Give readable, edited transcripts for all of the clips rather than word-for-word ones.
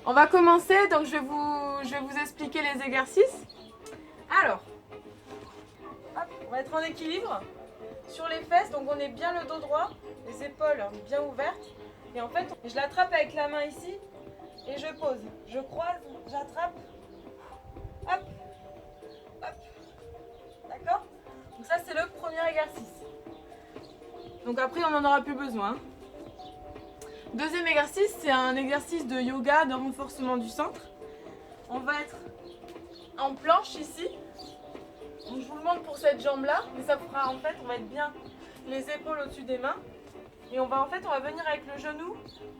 On va commencer, donc je vais vous expliquer les exercices. Alors, hop, on va être en équilibre sur les fesses, donc on est bien le dos droit, les épaules bien ouvertes. Et en fait, je l'attrape avec la main ici et je pose. Je croise, j'attrape, hop, hop, d'accord? Donc ça c'est le premier exercice. Donc après on n'en aura plus besoin. Deuxième exercice, c'est un exercice de yoga, de renforcement du centre. On va être en planche ici. Donc je vous le montre pour cette jambe là, mais ça fera en fait, on va être bien les épaules au-dessus des mains. Et on va venir avec le genou,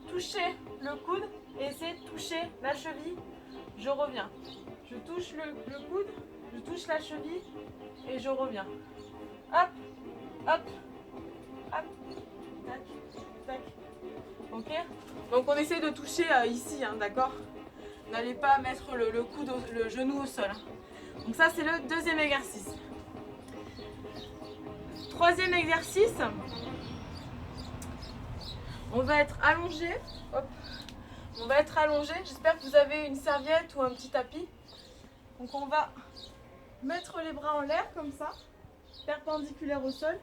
toucher le coude et essayer de toucher la cheville. Je reviens. Je touche le coude, je touche la cheville et je reviens. Hop, hop, hop, tac, tac. Ok? Donc on essaie de toucher ici, hein, d'accord? N'allez pas mettre le coude, le genou au sol. Hein. Donc ça c'est le deuxième exercice. Troisième exercice, on va être allongé. Hop. On va être allongé. J'espère que vous avez une serviette ou un petit tapis. Donc on va mettre les bras en l'air comme ça, perpendiculaire au sol.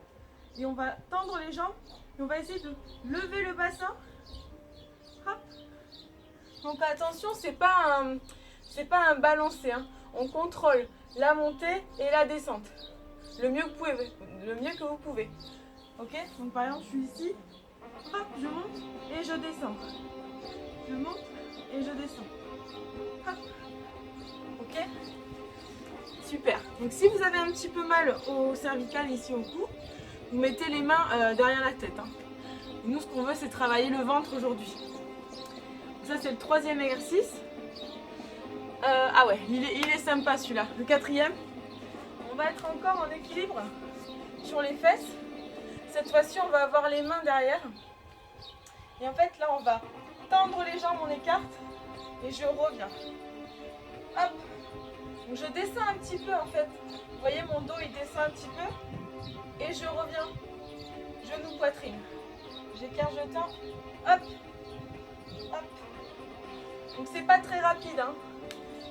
Et on va tendre les jambes. Et on va essayer de lever le bassin. Hop. Donc attention, c'est pas un balancé. Hein. On contrôle la montée et la descente. Le mieux que vous pouvez. Ok? Donc par exemple, je suis ici. Hop, je monte et je descends. Je monte et je descends. Hop. Ok? Super. Donc si vous avez un petit peu mal au cervical ici au cou, vous mettez les mains derrière la tête. Hein. Nous, ce qu'on veut, c'est travailler le ventre aujourd'hui. Ça, c'est le troisième exercice. Ah ouais, il est sympa celui-là. Le quatrième, on va être encore en équilibre sur les fesses. Cette fois-ci, on va avoir les mains derrière. Et en fait, là, on va tendre les jambes, on écarte et je reviens. Hop. Donc, je descends un petit peu en fait. Vous voyez, mon dos, il descend un petit peu. Et je reviens. Genou, poitrine. J'écarte, je tends. Hop. Hop. Donc, c'est pas très rapide. Hein.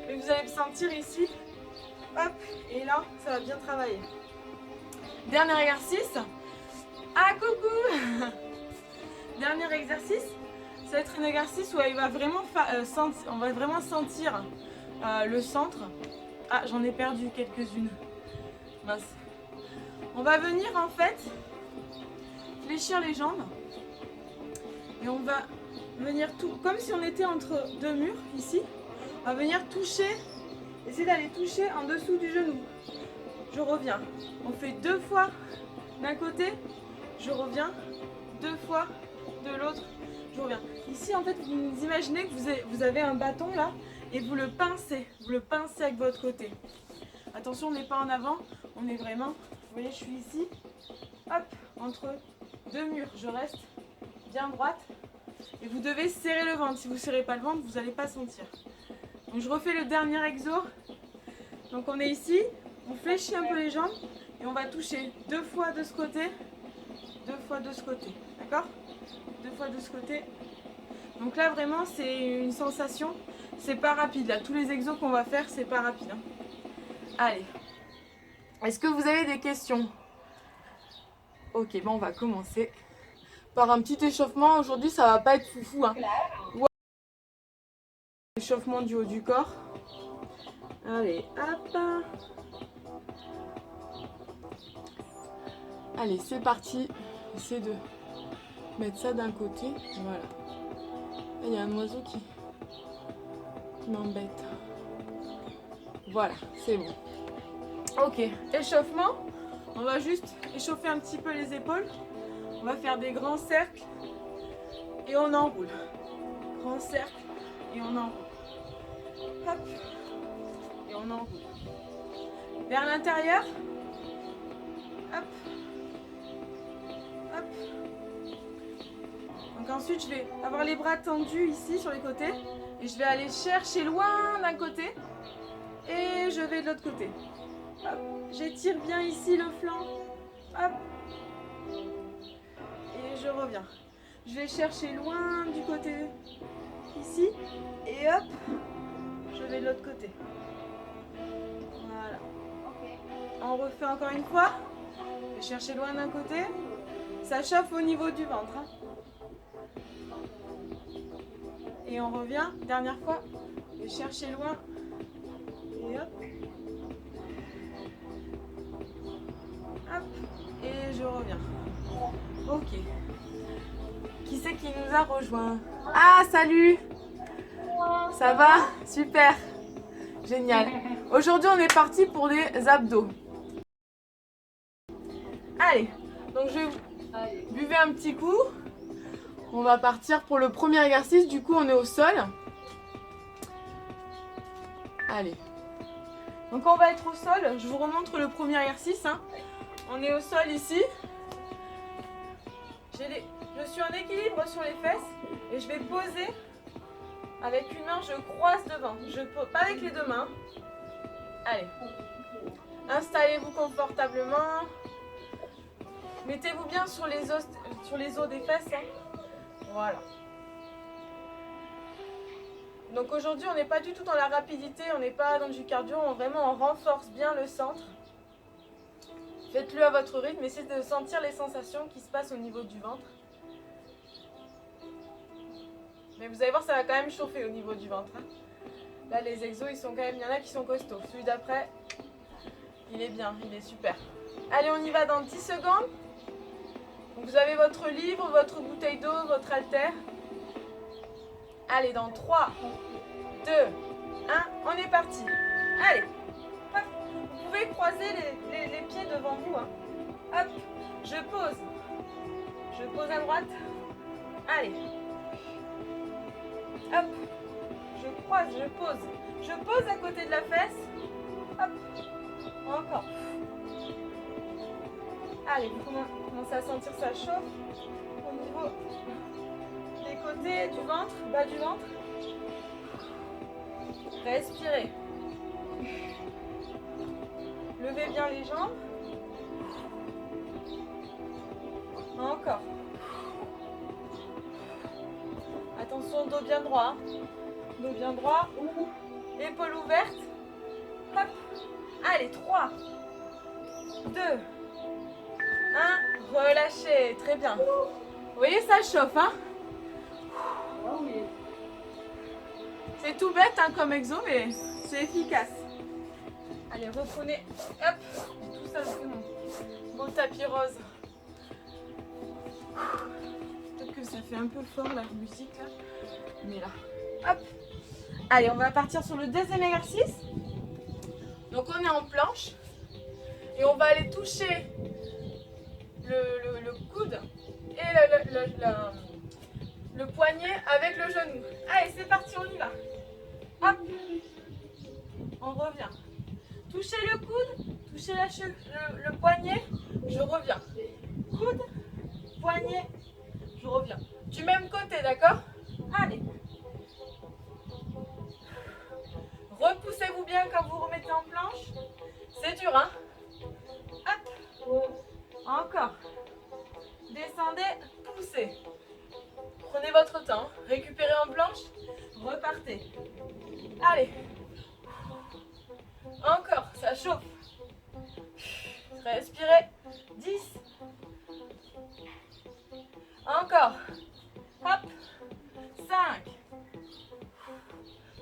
Mais vous allez le sentir ici. Hop. Et là, ça va bien travailler. Dernier exercice. Ah, coucou. Dernier exercice, ça va être un exercice où on va vraiment sentir le centre. Ah, j'en ai perdu quelques-unes. Mince. On va venir en fait fléchir les jambes et on va venir tout comme si on était entre deux murs ici. On va venir toucher, essayer d'aller toucher en dessous du genou. Je reviens. On fait 2 fois d'un côté, je reviens, 2 fois de l'autre, je reviens. Ici en fait vous imaginez que vous avez un bâton là et vous le pincez avec votre côté. Attention, on n'est pas en avant, on est vraiment, vous voyez je suis ici, hop, entre deux murs, je reste bien droite et vous devez serrer le ventre. Si vous ne serrez pas le ventre, vous n'allez pas sentir. Donc je refais le dernier exo. Donc on est ici, on fléchit un peu les jambes et on va toucher 2 fois de ce côté, 2 fois de ce côté, d'accord? 2 fois de ce côté. Donc là vraiment c'est une sensation, c'est pas rapide là, tous les exos qu'on va faire c'est pas rapide. Hein. Allez, est-ce que vous avez des questions? Ok, bon on va commencer par un petit échauffement. Aujourd'hui ça va pas être foufou. Hein. Ouais. Échauffement du haut du corps. Allez, hop. Allez, c'est parti. Essayez de mettre ça d'un côté. Voilà. Il y a un oiseau qui m'embête. Voilà, c'est bon. Ok, échauffement. On va juste échauffer un petit peu les épaules. On va faire des grands cercles et on enroule. Grand cercle et on enroule. Hop. Et on enroule. Vers l'intérieur. Hop. Hop. Donc ensuite, je vais avoir les bras tendus ici sur les côtés. Et je vais aller chercher loin d'un côté. Et je vais de l'autre côté. Hop. J'étire bien ici le flanc. Hop. Et je reviens. Je vais chercher loin du côté ici. Et hop, je vais de l'autre côté. Voilà. On refait encore une fois. Je vais chercher loin d'un côté. Ça chauffe au niveau du ventre. Hein. Et on revient, dernière fois. Je vais chercher loin. Et hop. Hop. Et je reviens. Ok. Qui c'est qui nous a rejoint? Ah, salut! Ça va? Super! Génial. Aujourd'hui, on est parti pour les abdos. Allez, donc je vais buvez un petit coup. On va partir pour le premier exercice. Du coup, on est au sol. Allez. Donc, on va être au sol. Je vous remontre le premier exercice. Hein. On est au sol ici. Je suis en équilibre sur les fesses et je vais poser avec une main. Je croise devant. Pas avec les deux mains. Allez. Installez-vous confortablement. Mettez-vous bien sur les os des fesses. Hein. Voilà. Donc aujourd'hui, on n'est pas du tout dans la rapidité, on n'est pas dans du cardio, on renforce bien le centre. Faites-le à votre rythme, essayez de sentir les sensations qui se passent au niveau du ventre. Mais vous allez voir, ça va quand même chauffer au niveau du ventre. Hein. Là, les exos, il y en a qui sont costauds. Celui d'après, il est bien, il est super. Allez, on y va dans 10 secondes. Donc vous avez votre livre, votre bouteille d'eau, votre haltère. Allez, dans 3, 2, 1, on est parti. Allez, hop. Vous pouvez croiser les pieds devant vous. Hein. Hop, je pose. Je pose à droite. Allez. Hop, je croise, je pose. Je pose à côté de la fesse. Hop, encore. Allez, vous commencez à sentir ça chauffe au niveau des côtés du ventre, bas du ventre. Respirez. Levez bien les jambes. Encore. Attention, dos bien droit. Dos bien droit. Épaules ouvertes. Hop. Allez, 3, 2, 1. Relâchez. Très bien. Vous voyez, ça chauffe, hein? C'est tout bête hein, comme exo, mais c'est efficace. Allez, reprenez. Hop. Tout ça, c'est bon tapis rose. Peut-être que ça fait un peu fort la musique là. Mais là. Hop. Allez, on va partir sur le deuxième exercice. Donc on est en planche. Et on va aller toucher le coude et le poignet avec le genou. Allez, c'est parti, on y va. Hop. On revient. Touchez le coude, touchez le poignet, je reviens. Coude, poignet, je reviens. Du même côté, d'accord? Allez. Repoussez-vous bien quand vous remettez en planche. C'est dur, hein? Hop. Encore. Descendez, poussez. Prenez votre temps. Récupérez en planche. Repartez. Allez. Encore, ça chauffe. Respirez. 10. Encore. Hop. 5.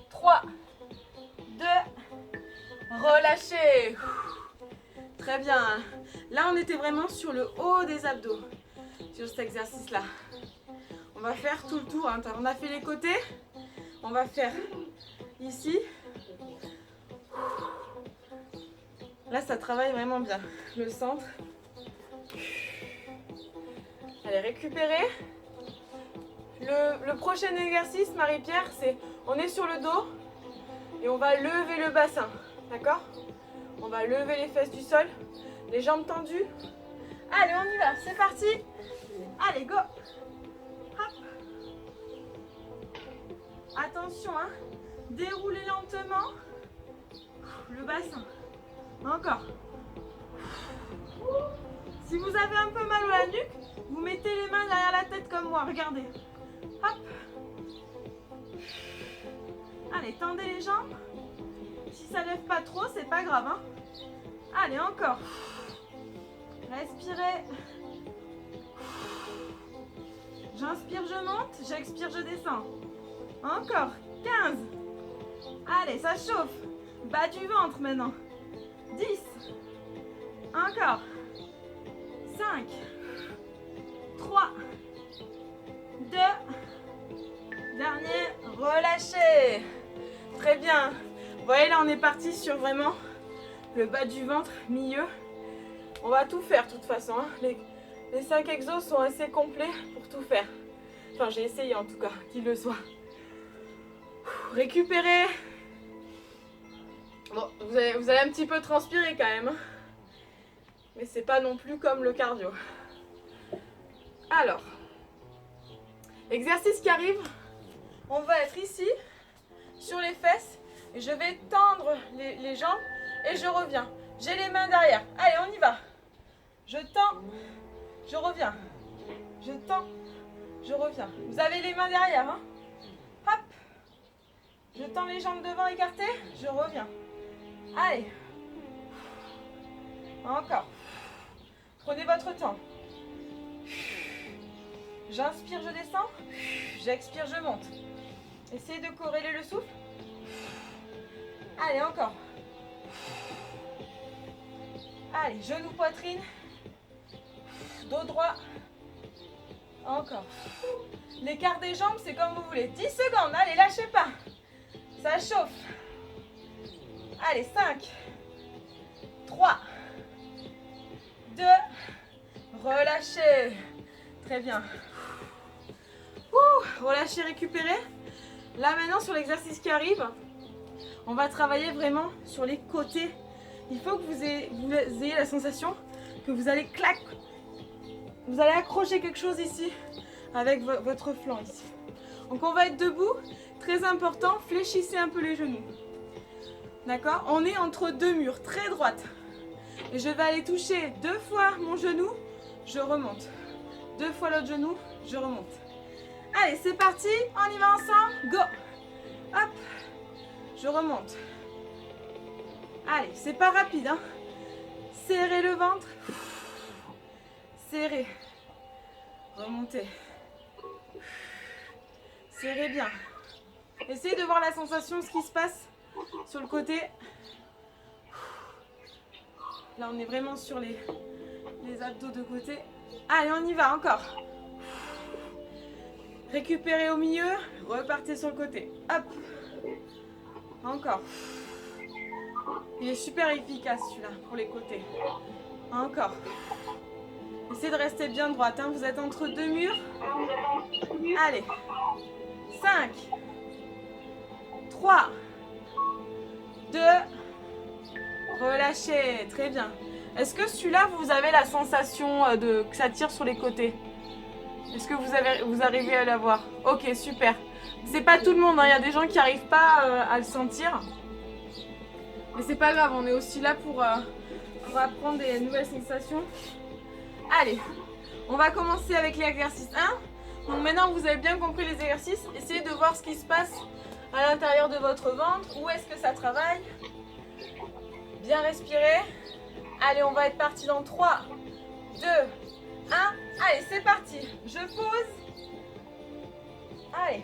3. 2. Relâchez. Très bien. Là, on était vraiment sur le haut des abdos. Sur cet exercice-là. On va faire tout le tour. Hein. On a fait les côtés. On va faire ici. Là, ça travaille vraiment bien. Le centre. Allez, récupérez. Le prochain exercice, Marie-Pierre, c'est on est sur le dos et on va lever le bassin. D'accord? On va lever les fesses du sol. Les jambes tendues. Allez, on y va. C'est parti. Allez, go. Hop. Attention, hein. Déroulez lentement le bassin. Encore. Si vous avez un peu mal à la nuque, Vous mettez les mains derrière la tête comme moi, regardez. Hop. Allez, tendez les jambes. Si ça ne lève pas trop, c'est pas grave. Hein. Allez, encore. Respirez. J'inspire, je monte. J'expire, je descends. Encore. 15. Allez, ça chauffe. Bas du ventre maintenant. 10. Encore. 5. 3. 2. Dernier. Relâchez. Très bien. Vous voyez, là, on est parti sur vraiment le bas du ventre, milieu. On va tout faire de toute façon. Hein. Les 5 exos sont assez complets pour tout faire. Enfin, j'ai essayé en tout cas, qu'il le soit. Récupérez. Bon, vous allez un petit peu transpirer quand même. Hein. Mais c'est pas non plus comme le cardio. Alors, exercice qui arrive. On va être ici, sur les fesses. Et je vais tendre les jambes et je reviens. J'ai les mains derrière. Allez, on y va. Je tends, je reviens. Je tends, je reviens. Vous avez les mains derrière. Hein. Hop. Je tends les jambes devant écartées. Je reviens. Allez. Encore. Prenez votre temps. J'inspire, je descends. J'expire, je monte. Essayez de corréler le souffle. Allez, encore. Allez, genou, poitrine. Dos droit. Encore. L'écart des jambes, c'est comme vous voulez. 10 secondes, allez, lâchez pas. Ça chauffe. Allez, 5. 3. 2. Relâchez. Très bien. Relâchez, récupérez. Là, maintenant, sur l'exercice qui arrive, on va travailler vraiment sur les côtés. Il faut que vous ayez la sensation que vous allez vous allez accrocher quelque chose ici avec votre flanc ici. Donc on va être debout, très important, fléchissez un peu les genoux. D'accord? On est entre deux murs, très droite. Et je vais aller toucher 2 fois mon genou, je remonte. 2 fois l'autre genou, je remonte. Allez, c'est parti, on y va ensemble, go! Hop, je remonte. Allez, c'est pas rapide, hein. Serrez le ventre. Serrez. Remontez. Serrez bien. Essayez de voir la sensation, ce qui se passe sur le côté. Là, on est vraiment sur les abdos de côté. Allez, on y va, encore. Récupérez au milieu, repartez sur le côté. Hop. Encore. Il est super efficace celui-là pour les côtés. Encore. Essayez de rester bien droite. Hein. Vous êtes entre deux murs. Allez. 5. 3. 2. Relâchez. Très bien. Est-ce que celui-là, vous avez la sensation que ça tire sur les côtés? Est-ce que vous arrivez à l'avoir? Ok, super. C'est pas tout le monde. Hein. Il y a des gens qui n'arrivent pas à le sentir. Mais c'est pas grave, on est aussi là pour apprendre des nouvelles sensations. Allez, on va commencer avec l'exercice 1. Donc maintenant vous avez bien compris les exercices. Essayez de voir ce qui se passe à l'intérieur de votre ventre. Où est-ce que ça travaille? Bien respirer. Allez, on va être parti dans 3, 2, 1. Allez, c'est parti. Je pose. Allez.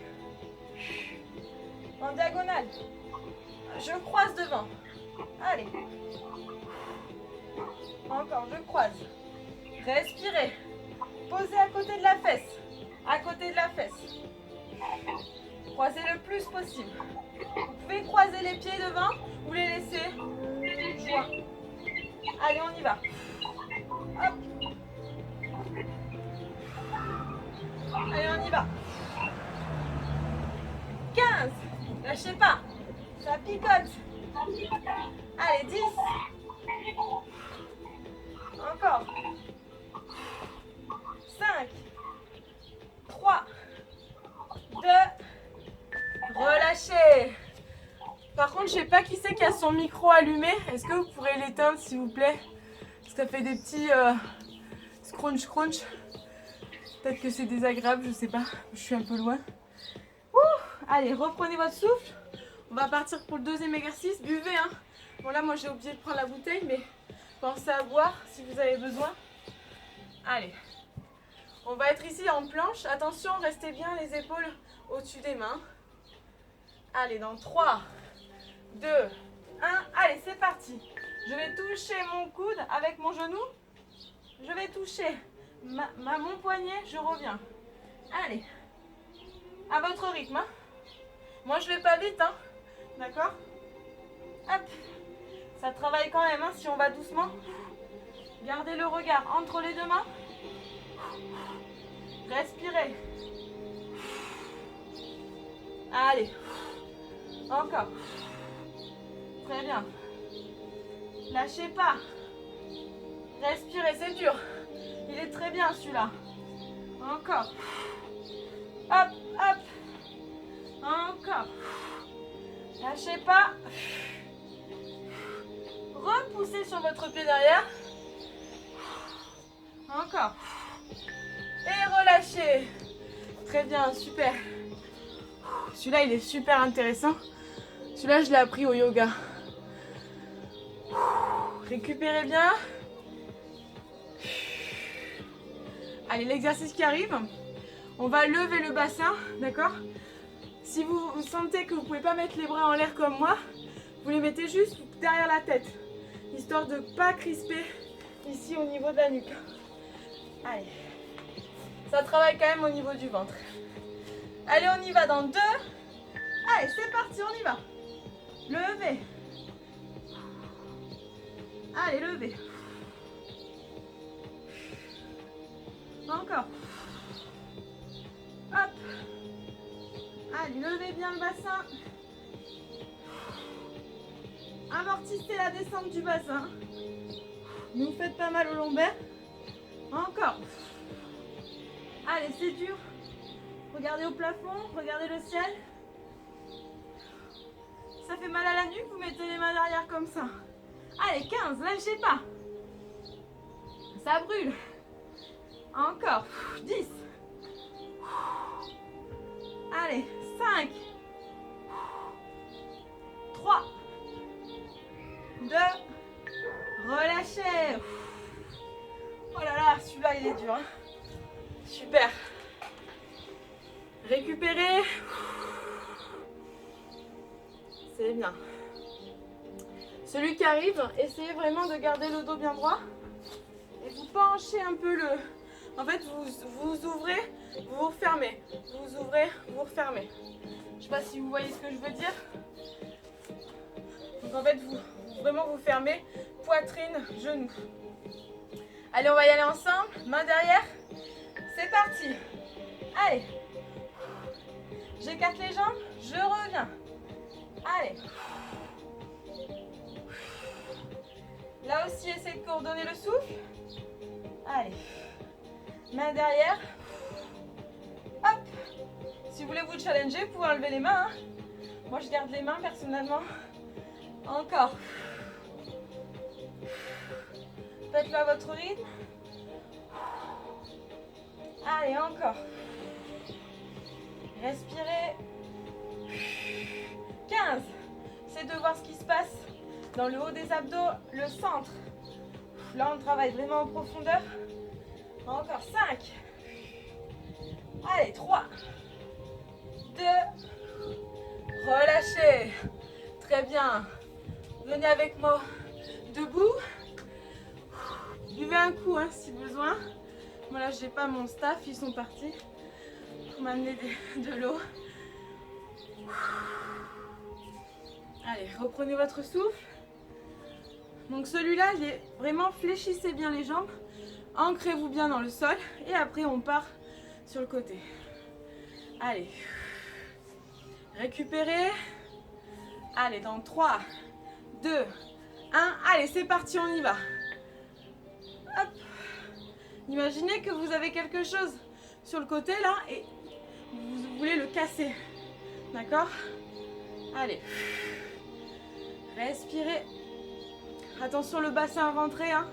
En diagonale. Je croise devant. Allez. Encore, je croise. Respirez. Posez à côté de la fesse. À côté de la fesse. Croisez le plus possible. Vous pouvez croiser les pieds devant ou les laisser joints. Allez, on y va. Hop. Allez, on y va. 15. Lâchez pas. Ça picote. Allez, 10. Encore. 5. 3. 2. Relâchez. Par contre, je sais pas qui c'est qui a son micro allumé. Est-ce que vous pourrez l'éteindre, s'il vous plaît? Parce que ça fait des petits scrunch. Peut-être que c'est désagréable, je sais pas. Je suis un peu loin. Ouh, allez, reprenez votre souffle. On va partir pour le deuxième exercice. Buvez, hein. Bon là, moi j'ai oublié de prendre la bouteille, mais pensez à boire si vous avez besoin. Allez. On va être ici en planche. Attention, restez bien les épaules au-dessus des mains. Allez, dans 3, 2, 1. Allez, c'est parti. Je vais toucher mon coude avec mon genou. Je vais toucher mon poignet. Je reviens. Allez. À votre rythme. Hein. Moi, je vais pas vite. Hein. D'accord? Hop. Ça travaille quand même hein, si on va doucement. Gardez le regard entre les deux mains. Respirez. Allez. Encore. Très bien. Lâchez pas. Respirez, c'est dur. Il est très bien celui-là. Encore. Hop, hop. Encore. Lâchez pas. Repoussez sur votre pied derrière. Encore. Et relâchez. Très bien, super. Celui-là, il est super intéressant. Celui-là, je l'ai appris au yoga. Récupérez bien. Allez, l'exercice qui arrive, on va lever le bassin, d'accord? Si vous sentez que vous ne pouvez pas mettre les bras en l'air comme moi, vous les mettez juste derrière la tête, histoire de ne pas crisper ici au niveau de la nuque. Allez, ça travaille quand même au niveau du ventre. Allez, on y va dans 2. Allez, c'est parti, on y va. Levez. Allez, levez. Encore. Hop. Allez, levez bien le bassin. Amortissez la descente du bassin. Ne vous faites pas mal au lombaire. Encore. Allez, c'est dur. Regardez au plafond, regardez le ciel. Ça fait mal à la nuque, vous mettez les mains derrière comme ça. Allez, 15, lâchez pas. Ça brûle. Encore. 10. Allez, 5. 3. 2. Relâchez. Oh là là, celui-là, il est dur. Hein. Super. Récupérez. C'est bien. Celui qui arrive, essayez vraiment de garder le dos bien droit. Et vous penchez un peu le... En fait, vous ouvrez, vous refermez. Vous ouvrez, vous refermez. Je ne sais pas si vous voyez ce que je veux dire. Donc en fait, vraiment vous fermez. Poitrine, genoux. Allez, on va y aller ensemble. Main derrière. C'est parti. Allez. J'écarte les jambes. Je reviens. Allez. Là aussi, essayez de coordonner le souffle. Allez. Main derrière. Hop. Si vous voulez vous challenger, vous pouvez enlever les mains. Hein. Moi, je garde les mains personnellement. Encore. Faites-le à votre rythme. Allez, encore. Respirez. 15. C'est de voir ce qui se passe dans le haut des abdos, le centre. Là, on travaille vraiment en profondeur. Encore 5. Allez, 3. 2. Relâchez. Très bien. Venez avec moi debout. Buvez un coup hein, si besoin. Moi là, j'ai pas mon staff, ils sont partis pour m'amener de l'eau. Allez, reprenez votre souffle. Donc celui-là, il est vraiment fléchissez bien les jambes. Ancrez-vous bien dans le sol. Et après, on part sur le côté. Allez. Récupérez. Allez, dans 3, 2, 1. Allez, c'est parti, on y va. Hop. Imaginez que vous avez quelque chose sur le côté là et vous voulez le casser. D'accord? Allez. Respirez. Attention le bassin ventré. Hein.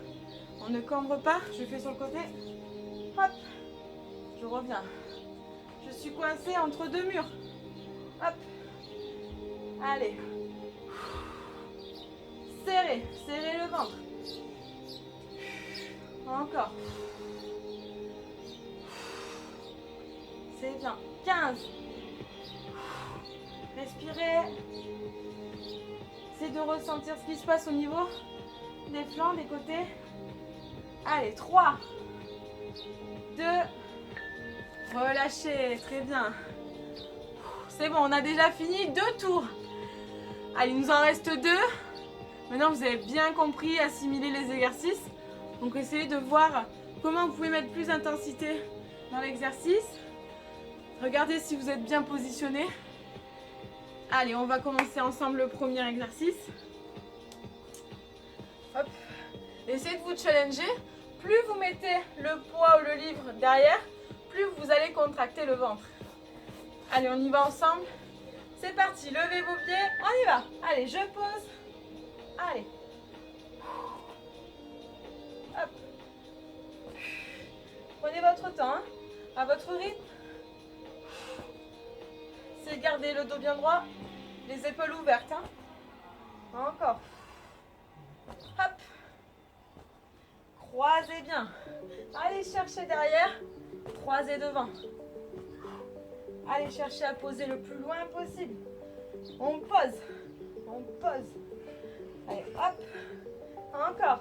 On ne cambre pas. Je fais sur le côté. Hop. Je reviens. Je suis coincée entre deux murs. Hop. Allez. Serrez, serrez le ventre. Encore. C'est bien. 15. Respirez. Essayez de ressentir ce qui se passe au niveau des flancs, des côtés. Allez, 3, 2, relâchez, très bien. C'est bon, on a déjà fini 2 tours. Allez, il nous en reste 2. Maintenant, vous avez bien compris, assimilé les exercices. Donc, essayez de voir comment vous pouvez mettre plus d'intensité dans l'exercice. Regardez si vous êtes bien positionné. Allez, on va commencer ensemble le premier exercice. Hop. Essayez de vous challenger. Plus vous mettez le poids ou le livre derrière, plus vous allez contracter le ventre. Allez, on y va ensemble. C'est parti, levez vos pieds, on y va. Allez, je pose. Allez. Hop. Prenez votre temps, hein, à votre rythme. C'est garder le dos bien droit, les épaules ouvertes. Hein. Encore. Hop. Croisez bien. Allez chercher derrière. Croisez devant. Allez chercher à poser le plus loin possible. On pose. On pose. Allez, hop. Encore.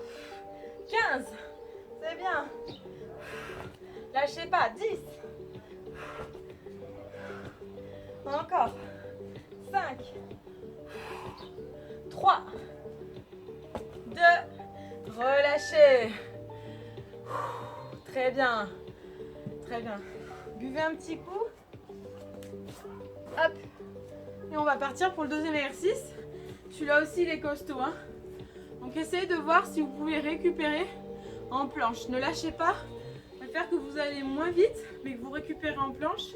15. C'est bien. Lâchez pas. 10. Encore. 5. 3. 2. Relâchez. Très bien. Très bien. Buvez un petit coup. Hop. Et on va partir pour le deuxième exercice. Celui-là aussi, il est costaud. Hein. Donc, essayez de voir si vous pouvez récupérer en planche. Ne lâchez pas. Ça va faire que vous allez moins vite, mais que vous récupérez en planche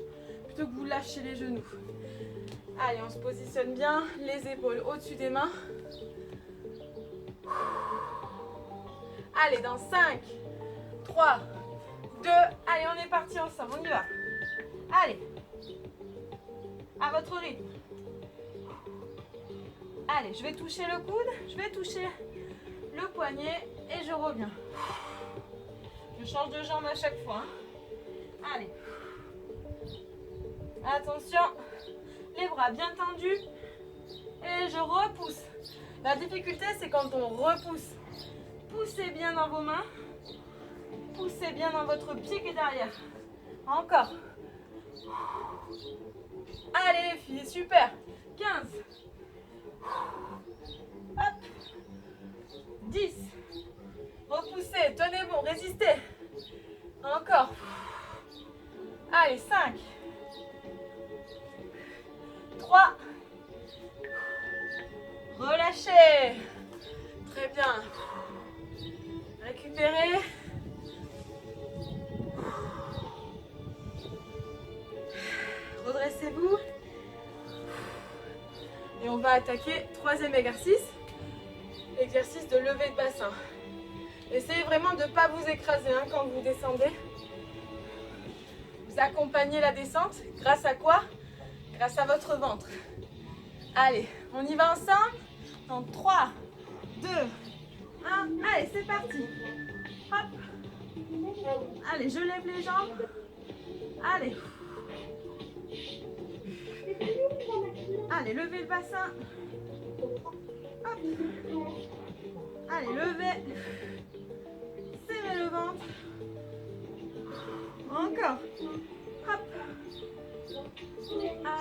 plutôt que vous lâchez les genoux. Allez, on se positionne bien. Les épaules au-dessus des mains. Allez, dans 5, 3, 2, allez, on est parti ensemble, on y va. Allez, à votre rythme. Allez, je vais toucher le coude, je vais toucher le poignet et je reviens. Je change de jambe à chaque fois. Hein. Allez. Attention, les bras bien tendus et je repousse. La difficulté, c'est quand on repousse. Poussez bien dans vos mains. Poussez bien dans votre pied qui est derrière. Encore. Allez les filles, super. 15. Hop. 10. Repoussez, tenez bon, résistez. Encore. Allez, 5. 3. Relâchez. Très bien. Récupérez. Redressez-vous. Et on va attaquer troisième exercice. L'exercice de levée de bassin. Essayez vraiment de ne pas vous écraser hein, quand vous descendez. Vous accompagnez la descente. Grâce à quoi? Grâce à votre ventre. Allez, on y va ensemble. En 3, 2, 1. Allez, c'est parti. Hop. Allez, je lève les jambes. Allez. Allez, levez le bassin. Hop. Allez, levez. Serrez le ventre. Encore. Hop.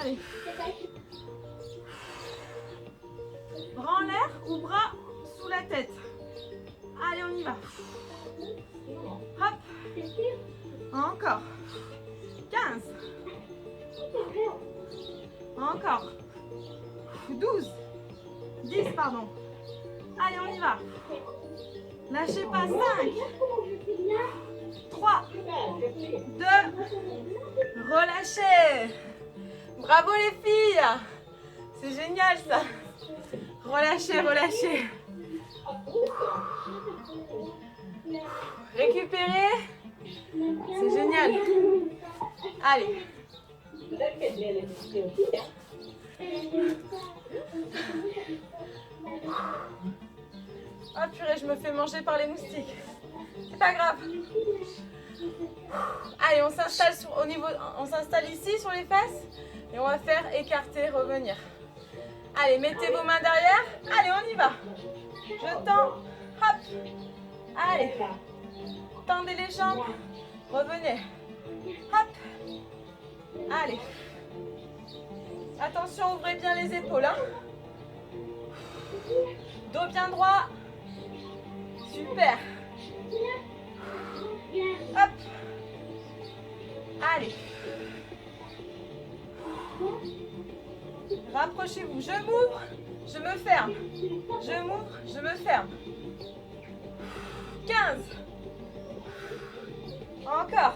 Allez. Bras en l'air ou bras sous la tête. Allez, on y va. Hop. Encore. 15. Encore. 12. 10, pardon. Allez, on y va. Lâchez pas. 5. 3. 2. Relâchez. Bravo les filles. C'est génial ça. Relâchez, relâchez. Récupérez. C'est génial. Allez. Oh purée, je me fais manger par les moustiques. C'est pas grave. Allez, on s'installe on s'installe ici sur les fesses et on va faire écarter, revenir. Allez, mettez vos mains derrière. Allez, on y va. Je tends. Hop. Allez. Tendez les jambes. Revenez. Hop. Allez. Attention, ouvrez bien les épaules. Hein. Dos bien droit. Super. Hop. Allez. Rapprochez-vous. Je m'ouvre, je me ferme. Je m'ouvre, je me ferme. 15. Encore.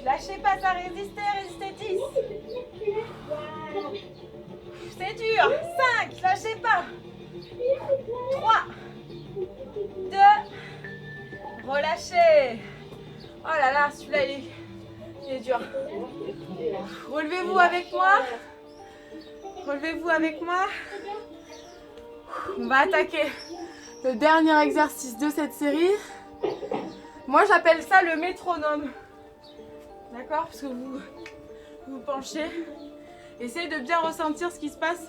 Lâchez pas, ça résistez, résistez 10. C'est dur. 5, lâchez pas. 3, 2, relâchez. Oh là là, celui-là, il est dur. Relevez-vous avec moi. Relevez-vous avec moi. On va attaquer le dernier exercice de cette série. Moi, j'appelle ça le métronome. D'accord? Parce que vous vous penchez. Essayez de bien ressentir ce qui se passe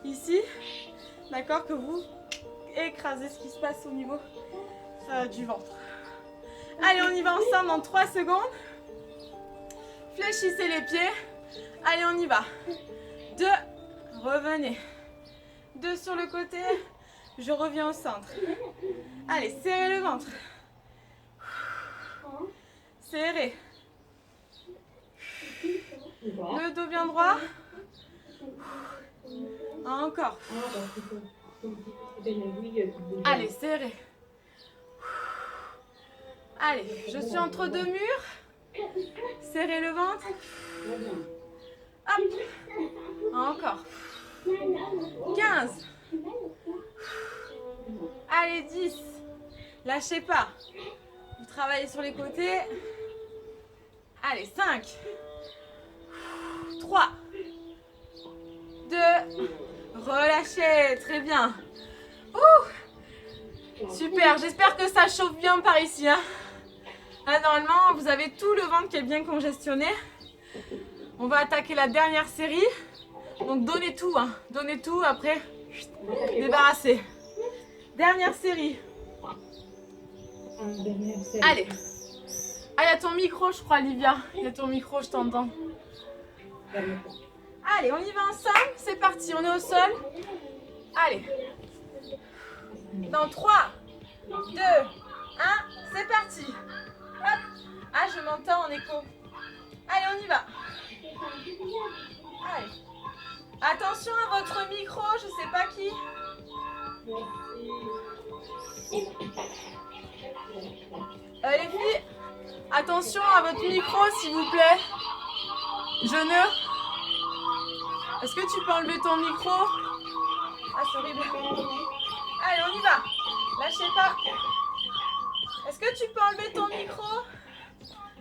ici. D'accord? Que vous écrasez ce qui se passe au niveau du ventre. Allez, on y va ensemble dans 3 secondes. Fléchissez les pieds. Allez, on y va. 2, revenez. 2 sur le côté. Je reviens au centre. Allez, serrez le ventre. Serrez. Le dos bien droit. Encore. Allez, serrez. Allez, je suis entre 2 murs. Serrez le ventre. Hop. Encore. 15. Allez, 10. Lâchez pas. Vous travaillez sur les côtés. Allez, 5. 3. 2. Relâchez. Très bien. Super. J'espère que ça chauffe bien par ici. Hein. Là, normalement, vous avez tout le ventre qui est bien congestionné. On va attaquer la dernière série. Donc, donnez tout. Hein. Donnez tout. Après, débarrassez. Dernière série. Allez. Ah, il y a ton micro, je crois, Livia. Il y a ton micro, je t'entends. Allez, on y va ensemble. C'est parti, on est au sol. Allez. Dans 3, 2, 1, c'est parti. Hop. Ah, je m'entends en écho. Allez, on y va. Allez. Attention à votre micro, je sais pas qui. Les filles, attention à votre micro, s'il vous plaît. Jeune. Est-ce que tu peux enlever ton micro? Ah, c'est horrible. Allez, on y va. Lâchez pas. Est-ce que tu peux enlever ton micro?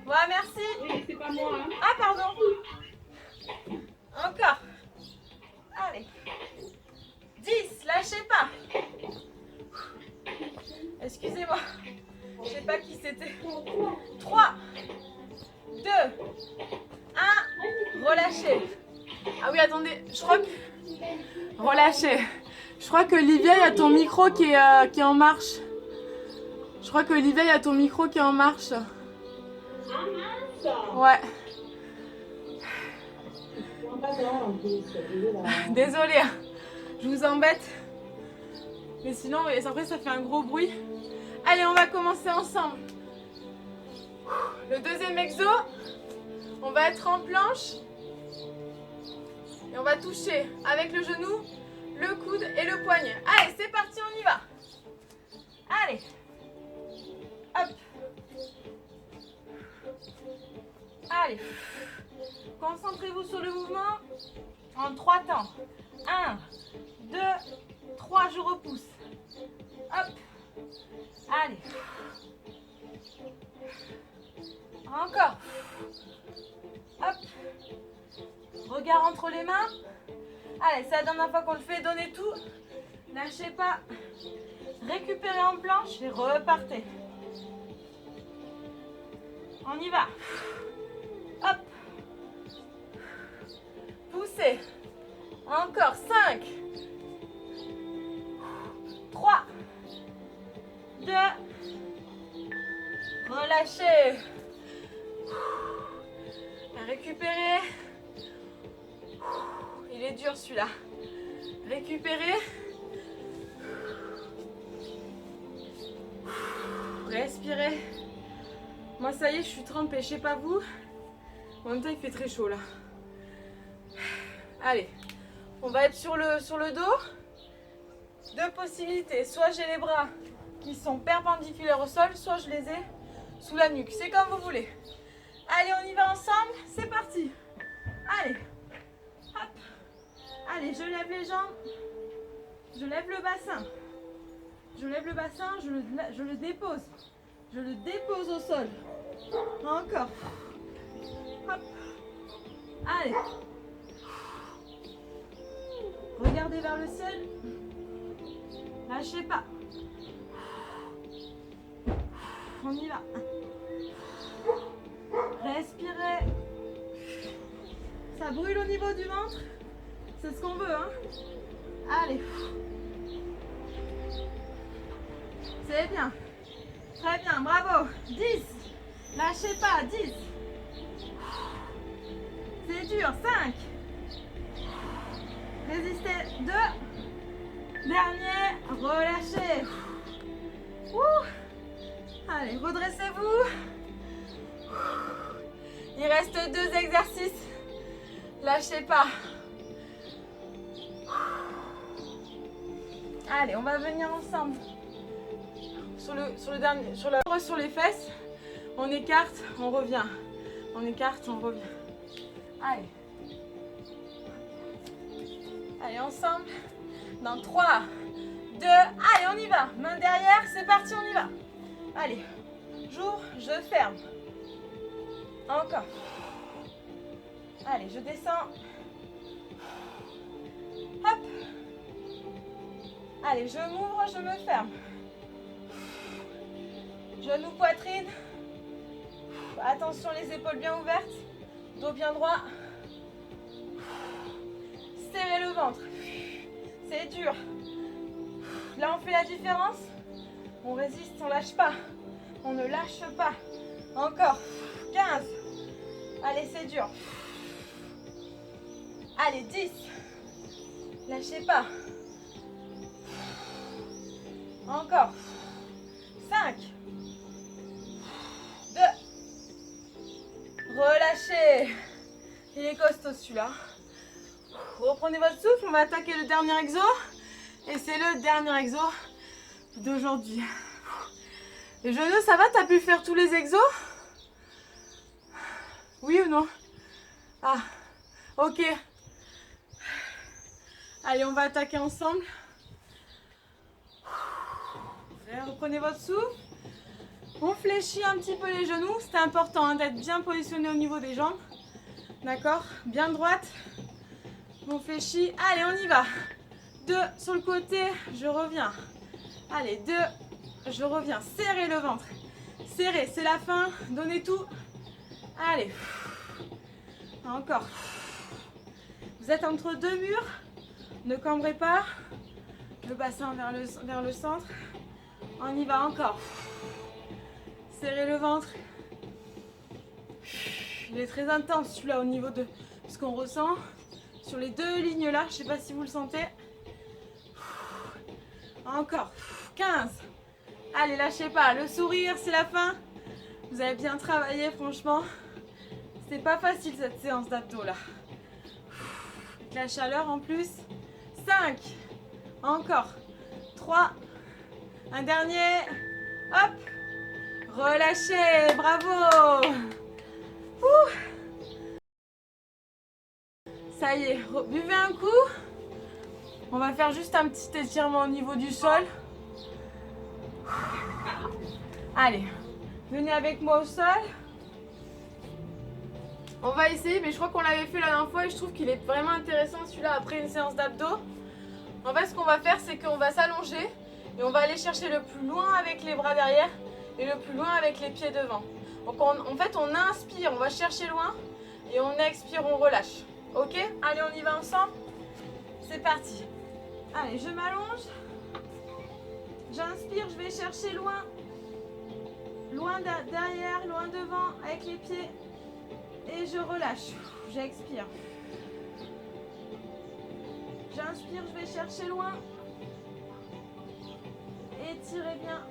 Ouais, merci. Oui, c'est pas moi. Hein. Ah, pardon. Encore. Allez. 10, lâchez pas. Excusez-moi. Je sais pas qui c'était. 3, 2, 1. Relâchez. Ah oui, attendez. Je crois que... Relâchez. Je crois que Livia, il y a ton micro qui est en marche. Je crois que Livia, il y a ton micro qui est en marche. Ouais. Désolée, je vous embête. Mais sinon, après, ça fait un gros bruit. Allez, on va commencer ensemble. Le deuxième exo, on va être en planche. Et on va toucher avec le genou, le coude et le poignet. Allez, c'est parti, on y va. Allez. Hop. Allez. Concentrez-vous sur le mouvement en 3 temps. 1, 2, 3, je repousse. Hop. Allez. Encore. Hop. Regard entre les mains. Allez, c'est la dernière fois qu'on le fait. Donnez tout. Lâchez pas. Récupérez en planche et repartez. On y va. Hop. Poussez. Encore 5. 3. 2. Relâchez. Récupérez. Il est dur celui-là. Récupérez. Respirez. Moi ça y est, je suis trempée, je sais pas vous. En même temps il fait très chaud là. Allez, on va être sur le dos. Deux possibilités, soit j'ai les bras qui sont perpendiculaires au sol, soit je les ai sous la nuque. C'est comme vous voulez. Allez, on y va ensemble, c'est parti. Allez, hop. Allez, je lève les jambes. Je lève le bassin. Je lève le bassin, je le dépose. Je le dépose au sol. Encore. Hop. Allez. Regardez vers le ciel. Lâchez pas. On y va. Respirez. Ça brûle au niveau du ventre. C'est ce qu'on veut, hein. Allez. C'est bien. Très bien, bravo. 10. Lâchez pas, 10. C'est dur, 5. Résistez, 2. Dernier, relâchez. Allez, redressez-vous. Il reste 2 exercices. Lâchez pas. Allez, on va venir ensemble. Sur les fesses, on écarte, on revient. On écarte, on revient. Allez. Allez, ensemble. Dans 3, 2, allez, on y va. Main derrière, c'est parti, on y va. Allez, j'ouvre, je ferme. Encore. Allez, je descends. Hop. Allez, je m'ouvre, je me ferme. Genou, poitrine. Attention, les épaules bien ouvertes. Dos bien droit. Serrez le ventre. C'est dur. Là, on fait la différence. On résiste, on lâche pas. On ne lâche pas. Encore. 15. Allez, c'est dur. Allez, 10. Lâchez pas. Encore. 5. 2. Relâchez. Il est costaud celui-là. Reprenez votre souffle, on va attaquer le dernier exo. Et c'est le dernier exo d'aujourd'hui. Les genoux, ça va? T'as pu faire tous les exos? Oui ou non? Ah, ok. Allez, on va attaquer ensemble. Reprenez votre souffle. On fléchit un petit peu les genoux. C'est important hein, d'être bien positionné au niveau des jambes. D'accord? Bien droite. On fléchit. Allez, on y va. 2 sur le côté. Je reviens. Allez, 2. Je reviens. Serrez le ventre. Serrez, c'est la fin. Donnez tout. Allez. Encore. Vous êtes entre 2 murs. Ne cambrez pas. Le bassin vers le centre. On y va encore. Serrez le ventre. Il est très intense celui-là au niveau de ce qu'on ressent. Sur les 2 lignes là, je ne sais pas si vous le sentez. Encore. 15. Allez, lâchez pas. Le sourire, c'est la fin. Vous avez bien travaillé, franchement. C'est pas facile cette séance d'abdos là. Avec la chaleur en plus. 5. Encore. 3. Un dernier. Hop. Relâchez. Bravo. Ça y est. Buvez un coup. On va faire juste un petit étirement au niveau du sol. Allez. Venez avec moi au sol. On va essayer, mais je crois qu'on l'avait fait la dernière fois et je trouve qu'il est vraiment intéressant celui-là après une séance d'abdos. En fait, ce qu'on va faire, c'est qu'on va s'allonger et on va aller chercher le plus loin avec les bras derrière et le plus loin avec les pieds devant. Donc en fait, on inspire, on va chercher loin et on expire, on relâche. Ok? Allez, on y va ensemble. C'est parti. Allez, je m'allonge. J'inspire, je vais chercher loin. Loin derrière, loin devant avec les pieds. Et je relâche. J'expire. J'inspire, je vais chercher loin. Étirez bien.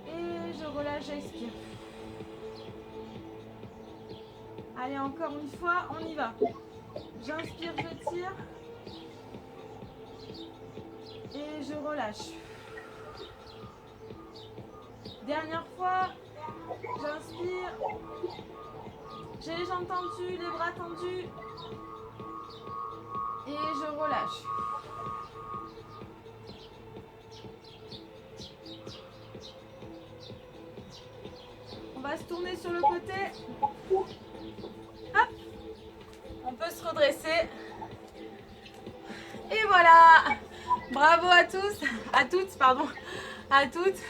Et je relâche, j'expire. Allez, encore une fois, on y va. J'inspire, je tire. Et je relâche. Dernière fois. J'inspire. J'ai les jambes tendues, les bras tendus. Et je relâche. On va se tourner sur le côté. Hop. On peut se redresser. Et voilà. Bravo à tous, à toutes, pardon, à toutes.